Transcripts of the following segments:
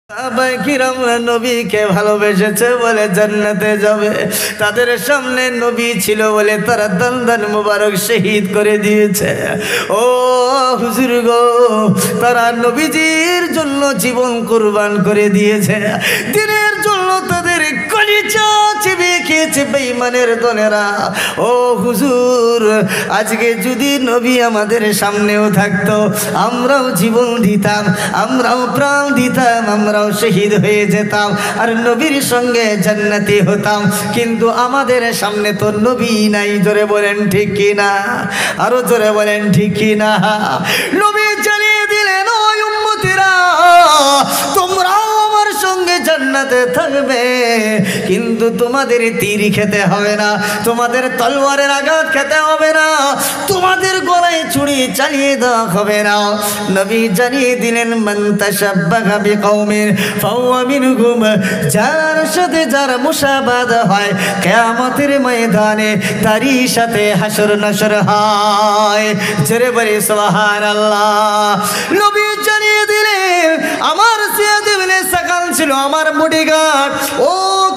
সাহাবায়ে কিরামরা নবীকে ভালোবেসেছে বলে জান্নাতে যাবে। তাদের সামনে নবী ছিল বলে তারা দান মুবারক শহীদ করে দিয়েছে। ও হুজুর গো, তারা নবীজির জন্য জীবন কুরবান করে দিয়েছে। দিনের জন্য তাদের কলিজা চিবিয়ে খেয়েছে বেঈমানের দলেরা। ও হুজুর, আজকে যদি নবী আমাদের সামনেও থাকতো, আমরাও জীবন দিতাম, আমরাও প্রাণ দিতাম, আমরাও শহীদ হয়ে যেতাম আর নবীর সঙ্গে জান্নাতি হতাম। কিন্তু আমাদের সামনে তো নবী নাই। জোরে বলেন ঠিক কিনা, আরো জোরে বলেন ঠিক কিনা। নবী জানিয়ে দিলেন, ও উম্মতিরা, তোমরাও আমার সঙ্গে জান্নাতে থাকবে, কিন্তু তোমাদের তীর খেতে হবে না, তোমাদের তলোয়ারের আঘাত খেতে হবে না, তোমাদের গলায় ছুরি চালিয়ে দেওয়া হবে না। নবী জানিয়ে দিলেন, মান তাশাব্বাহা বিকওমিন ফাহুয়া মিনহুম, যার সাথে যার মুশাবাহ হয় কিয়ামতের ময়দানে তারই সাথে হাসর নাসর হয়। জোরে বলি সুবহানাল্লাহ। নবী জানিয়ে দিলেন, আমার সিয়াদ ইবনে সাকান ছিল আমার বডিগার্ড। ও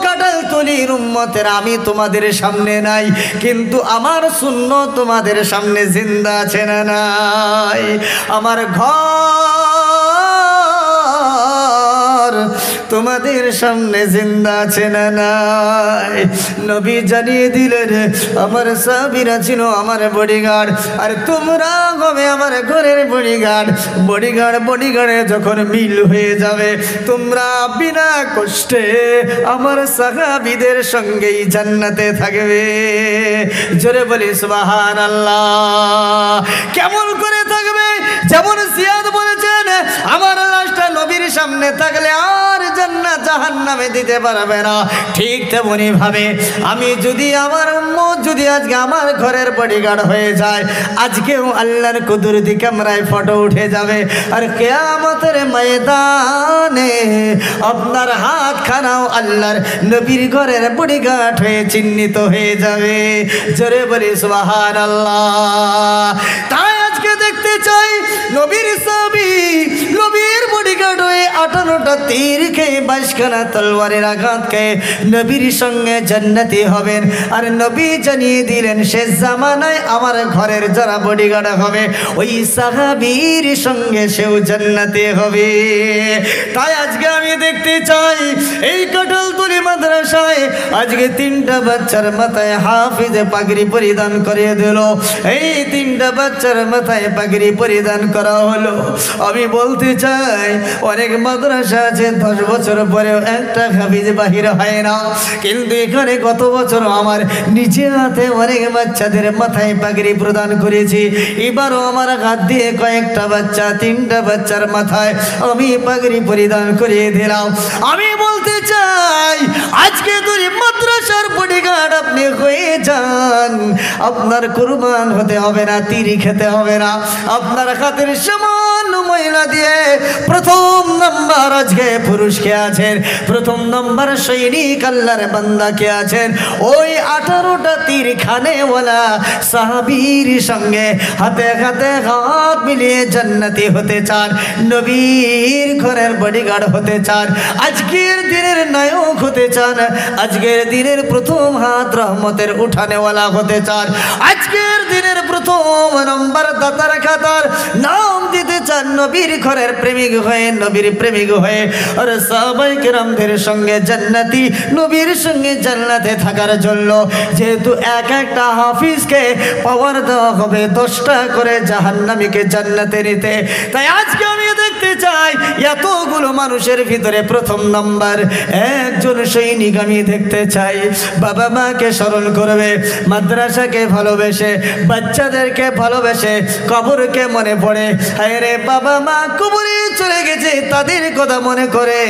কাটালতলির উম্মতের, আমি তোমাদের সামনে নাই, কিন্তু আমার সুন্নাত তোমাদের সামনে জিন্দা আছে না নাই? আমার ঘর তোমাদের সামনে জিন্দা আছে না নাই? নবী জানিয়ে দিলেন, আমার সাহাবীরা ছিল আমার বডিগার্ড, আর তোমরা হবে আমার ঘরের বডিগার্ড। বডিগার্ডে যখন মিল হয়ে যাবে, তোমরা বিনা কষ্টে আমার সাহাবীদের সঙ্গেই জান্নাতে থাকবে। জোরে বলি সুবহানাল্লাহ। কেমন করে থাকবে? যেমন জিয়াদ বলেছেন, আমার লাশটা নবীর সামনে থাকলে আর জান্নাত জাহান্নামে দিতে পারবে না। ঠিক তেমনি ভাবে আমি যদি আমার উম্মত যদি আজকে আমার ঘরের বডিগার্ড হয়ে যায়, আজকেও আল্লাহর কুদরতি ক্যামেরায় ফটো উঠে যাবে, আর কিয়ামতের ময়দানে আপনার হাত খানাও আল্লাহর নবীর ঘরের বডিগার্ড হয়ে চিহ্নিত হয়ে যাবে। জোরে বলি সুবহানাল্লাহ। তাই আজকে দেখতে চাই নবীর সাহাবী নবীর বডিগার্ড হয়ে 58টা তীর খেয়ে 22খানা তলোয়ারের আঘাত খেয়ে নবীর সঙ্গে জান্নাতি হবেন। আর নবী জানিয়ে দিলেন, শেষ জামানায় আমার ঘরের যারা বডিগার্ড হবে, ওই সাহাবীর সঙ্গে সেও জান্নাতি হবে। তাই আজকে আমি দেখতে চাই এই কাটালতলি মাদ্রাসায় আজকে 3টা বাচ্চার মাথায় হাফিজে পাগড়ি পরিধান করিয়ে দিল। এই 3টা বাচ্চার মাথায় পাগড়ি পরিধান করা হলো। আমি বলতে চাই, অনেক মাদ্রাসা আছে 10 বছর পরেও একটা হাফিজ বাহির হয় না, কিন্তু এখানে গত বছর আমার নিজে হাতে অনেক বাচ্চাদের মাথায় পাগড়ি প্রদান করেছি। এবারও আমার হাত দিয়ে কয়েকটা বাচ্চা, 3টা বাচ্চার মাথায় আমি পাগড়ি পরিধান করিয়ে দিলাম। আমি বলতে চাই, আজকে যদি মাদ্রাসার বডিগার্ড আপনি হয়ে যান, আপনার কুরবান হতে হবে না, তিরি খেতে হবে না, আপনার হাতের সামান্য ময়লা দিয়ে প্রথম নাম্বার আজকে পুরুষ কে আছেন, প্রথম নাম্বার সৈনিক আল্লাহর বান্দা কে আছেন, ওই 18টা তীর খানেওয়ালা সাহাবীর সঙ্গে হাতে হাতে হাত মিলিয়ে জান্নাতি হতে চান, নবীর ঘরের বডিগার্ড হতে চান, আজকের দিনের নায়ক হতে চান, আজকের দিনের প্রথম হাত রহমতের উঠানেওয়ালা হতে চান, আজকের দিনের প্রথম নম্বর দাতার খাতার নাম দিতে চান, নবীর ঘরের প্রেমিক হয়ে, নবীর প্রেমিক হয়ে, আর সাহাবায়ে কেরামদের সঙ্গে জান্নাতি, নবীর সঙ্গে জান্নাতে থাকার জন্য যেহেতু একটা হাফিজকে পাওয়ার দেওয়া হবে 10টা করে জাহান্নামীকে জান্নাতে নিতে। তাই আজকে আমি দেখতে চাই এতগুলো মানুষের ভিতরে প্রথম নাম্বার একজন সৈনিক আমি দেখতে চাই, বাবা মাকে স্মরণ করবে, মাদ্রাসাকে ভালোবেসে, বাচ্চাদেরকে ভালোবেসে, কবরকে মনে পড়ে, হায় রে বাবা মা কবরে চলে গেছে তাদের কথা মনে করে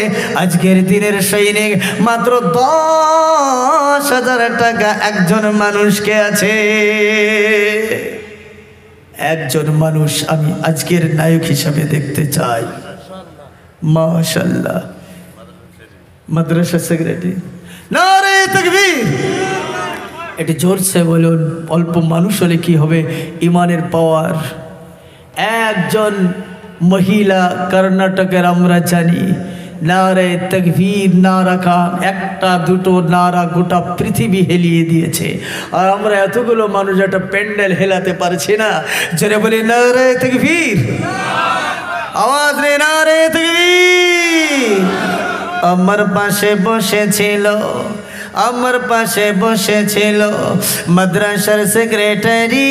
আজকের দিনের সৈনিক মাত্র 10,000 টাকা একজন মানুষকে আছে। একজন মানুষ আমি আজকের নায়ক হিসাবে দেখতে চাই। মাশাআল্লাহ। মাদ্রাসা সেক্রেটারি, নারে তাকবীর। এটি জোরসে বলুন। অল্প মানুষ হলে কি হবে, ইমানের পাওয়ার। একজন মহিলা কর্ণাটকের আমরা জানি নারে তাকবীর নারা খান, একটা দুটো নারা গোটা পৃথিবী হেলিয়ে দিয়েছে। আর আমরা এতগুলো মানুষ একটা প্যান্ডেল হেলাতে পারছি না। জোরে বলি নারে তাকবীর, আওয়াজ রে নারে তাকবীর। আমার পাশে বসেছিল, আমার পাশে বসেছিল মাদ্রাসার সেক্রেটারি,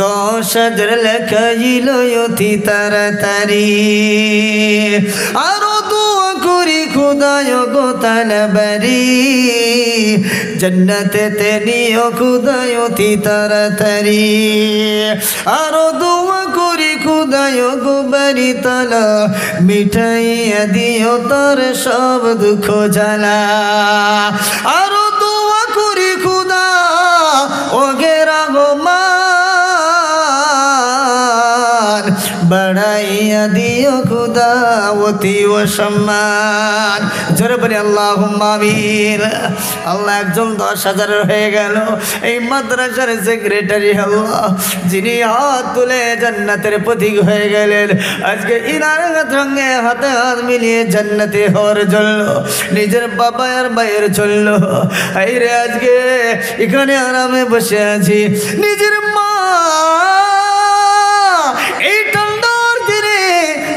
10,000 লেখাইল অতি তাড়াতাড়ি। আরো দোয়া করি খুদায় গো তালবারি, জান্নাতে নিও খুদায় অতি তাড়াতাড়ি। আরো দোয়া করি খুদায় গো বাড়ি তালা, মিঠাইয়া দিও তার সব দুঃখ জ্বালা। আরো দোয়া করি খুদা ওগে রহমান, বাড়াইয়া দিও খুদা অতি ও সম্মান। জোরে বলি আল্লাহুম্মা আমিন। আল্লাহ একজন 10,000 হয়ে গেল। এই মাদ্রাসার সেক্রেটারি আল্লাহ, যিনি হাত তুলে জান্নাতের প্রতীক হয়ে গেলেন, আজকে ইনার সঙ্গে হাতে হাত মিলিয়ে জান্নাতে হওয়ার জন্য নিজের বাবা আর ভাইয়ের জন্য এই রে আজকে এখানে আরামে বসে আছি। নিজের মা এই ঠান্ডার দিনে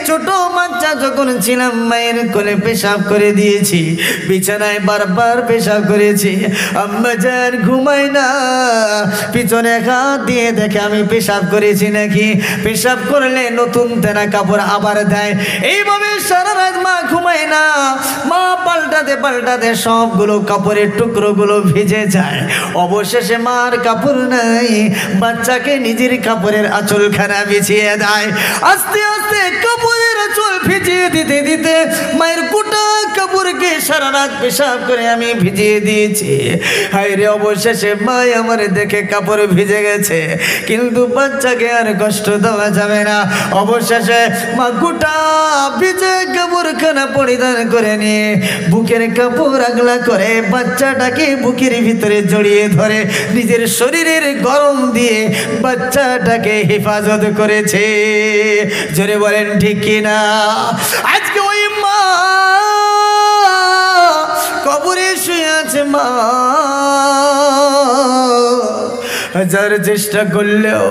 ছোট বাচ্চা যখন ছিলাম মায়ের কোলে পেশাব করে দিয়েছি, বিছানায় বারবার পেশাব করেছি। আম্মা জান ঘুমাই না, পিছনে হাত দিয়ে দেখে আমি পেশাব করেছি নাকি। পেশাব করলে নতুন তেনা কাপড় আবার দেয়। এইভাবে সারা রাত মা ঘুমায় না। মা পাল্টাতে পাল্টাতে সবগুলো কাপড়ের টুকরোগুলো ভিজে যায়। অবশেষে মার কাপড় নাই, বাচ্চাকে নিজের কাপড়ের আঁচলখানা বিছিয়ে দেয়। আস্তে আস্তে কাপড়ের আঁচল ভিজিয়ে দিতে দিতে মায়ের গোটা কাপড়কে সারা রাত পেশাব করে আমি ভিজিয়ে দিয়েছি। হায় রে, অবশেষে মাই আমার দেখে কাপড় ভিজে গেছে, কিন্তু বাচ্চাকে আর কষ্ট দেওয়া যাবে না। অবশেষে মা গোটা ভিজে কাপড়খানা পরিধান করে নিয়ে বুকের কাপড় আগলা করে বাচ্চাটাকে বুকের ভিতরে জড়িয়ে ধরে নিজের শরীরের গরম দিয়ে বাচ্চাটাকে হেফাজত করেছে। জোরে বলেন ঠিক কিনা? আজকে ওই মা কবরে শুয়ে আছে। মা হাজার চেষ্টা করলেও